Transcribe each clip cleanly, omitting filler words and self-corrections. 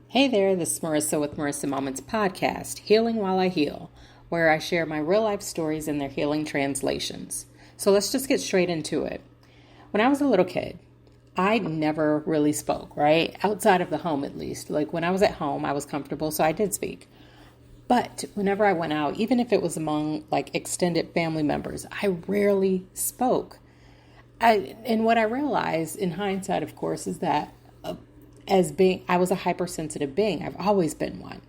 Hey there, this is Marisa with Marisa Moments podcast, Healing While I Heal, where I share my real life stories and their healing translations. So let's just get straight into it. When I was a little kid, I never really spoke, right? Outside of the home, at least. Like when I was at home, I was comfortable, so I did speak. But whenever I went out, even if it was among like extended family members, I rarely spoke. And what I realized in hindsight, of course, is that I was a hypersensitive being. I've always been one.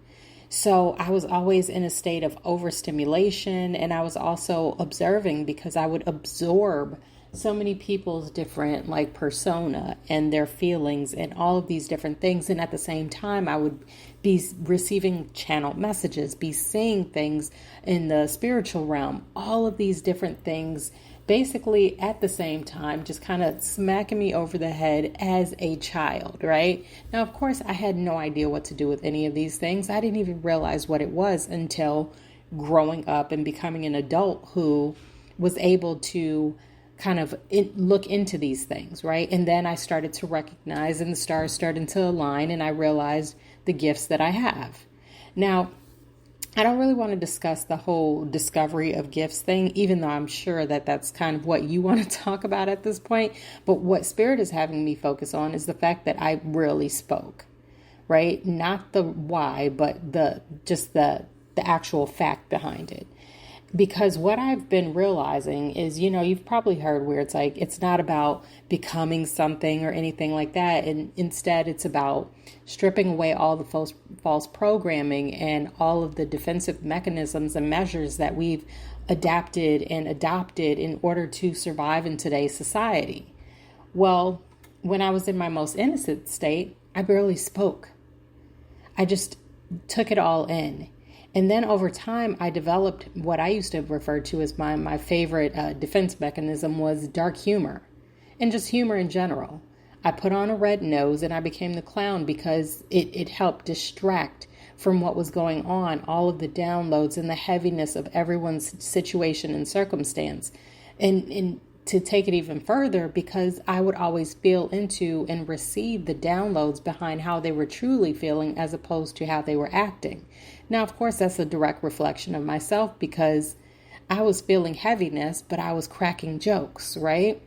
So I was always in a state of overstimulation, and I was also observing because I would absorb so many people's different like persona and their feelings and all of these different things. And at the same time, I would be receiving channeled messages, be seeing things in the spiritual realm, all of these different things basically at the same time, just kind of smacking me over the head as a child, right? Now, of course, I had no idea what to do with any of these things. I didn't even realize what it was until growing up and becoming an adult who was able to kind of look into these things, right? And then I started to recognize, and the stars started to align, and I realized the gifts that I have. Now, I don't really want to discuss the whole discovery of gifts thing, even though I'm sure that that's kind of what you want to talk about at this point. But what Spirit is having me focus on is the fact that I rarely spoke, right? Not the why, but the actual fact behind it. Because what I've been realizing is, you've probably heard where it's like, it's not about becoming something or anything like that. And instead, it's about stripping away all the false programming and all of the defensive mechanisms and measures that we've adapted and adopted in order to survive in today's society. Well, when I was in my most innocent state, I barely spoke. I just took it all in. And then over time, I developed what I used to refer to as my favorite defense mechanism was dark humor and just humor in general. I put on a red nose and I became the clown because it helped distract from what was going on, all of the downloads and the heaviness of everyone's situation and circumstance. And to take it even further, because I would always feel into and receive the downloads behind how they were truly feeling as opposed to how they were acting. Now, of course, that's a direct reflection of myself because I was feeling heaviness, but I was cracking jokes, right?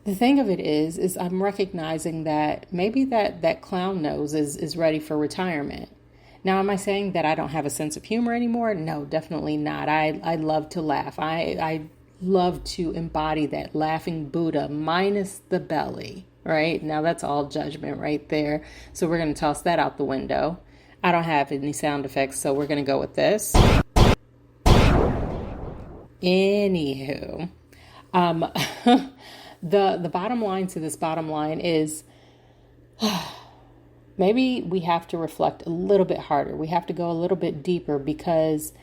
The thing of it is I'm recognizing that maybe that clown nose is ready for retirement. Now, am I saying that I don't have a sense of humor anymore? No, definitely not. I love to laugh. I love to embody that laughing Buddha minus the belly, right? Now that's all judgment right there. So we're going to toss that out the window. I don't have any sound effects, so we're going to go with this. Anywho, the bottom line to this bottom line is maybe we have to reflect a little bit harder. We have to go a little bit deeper because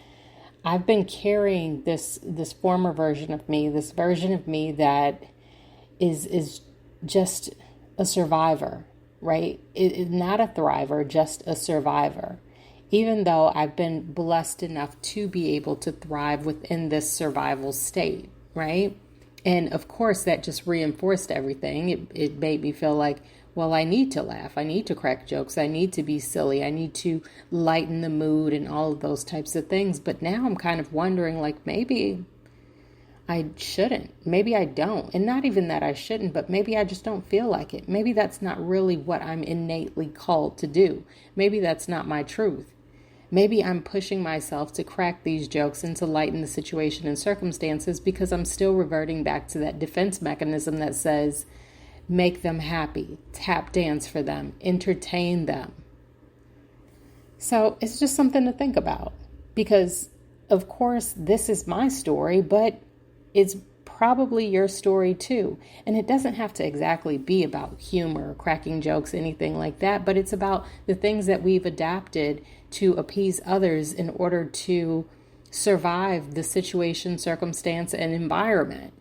I've been carrying this former version of me, this version of me that is just a survivor, right? It not a thriver, just a survivor. Even though I've been blessed enough to be able to thrive within this survival state, right? And of course, that just reinforced everything. It made me feel like, well, I need to laugh. I need to crack jokes. I need to be silly. I need to lighten the mood and all of those types of things. But now I'm kind of wondering, like, maybe I shouldn't. Maybe I don't. And not even that I shouldn't, but maybe I just don't feel like it. Maybe that's not really what I'm innately called to do. Maybe that's not my truth. Maybe I'm pushing myself to crack these jokes and to lighten the situation and circumstances because I'm still reverting back to that defense mechanism that says, make them happy, tap dance for them, entertain them. So it's just something to think about because, of course, this is my story, but it's probably your story too. And it doesn't have to exactly be about humor, cracking jokes, anything like that, but it's about the things that we've adapted to appease others in order to survive the situation, circumstance, and environment.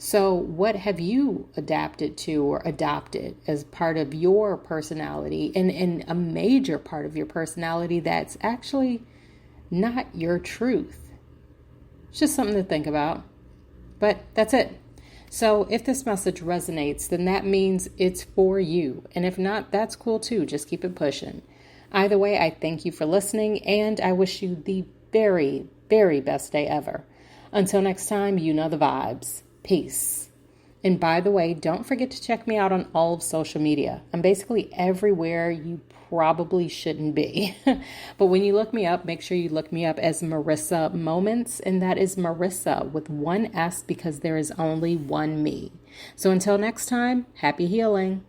So what have you adapted to or adopted as part of your personality and a major part of your personality that's actually not your truth? It's just something to think about. But that's it. So if this message resonates, then that means it's for you. And if not, that's cool too. Just keep it pushing. Either way, I thank you for listening, and I wish you the very, very best day ever. Until next time, you know the vibes. Peace. And by the way, don't forget to check me out on all of social media. I'm basically everywhere you probably shouldn't be. But when you look me up, make sure you look me up as Marisa Moments. And that is Marisa with one S because there is only one me. So until next time, happy healing.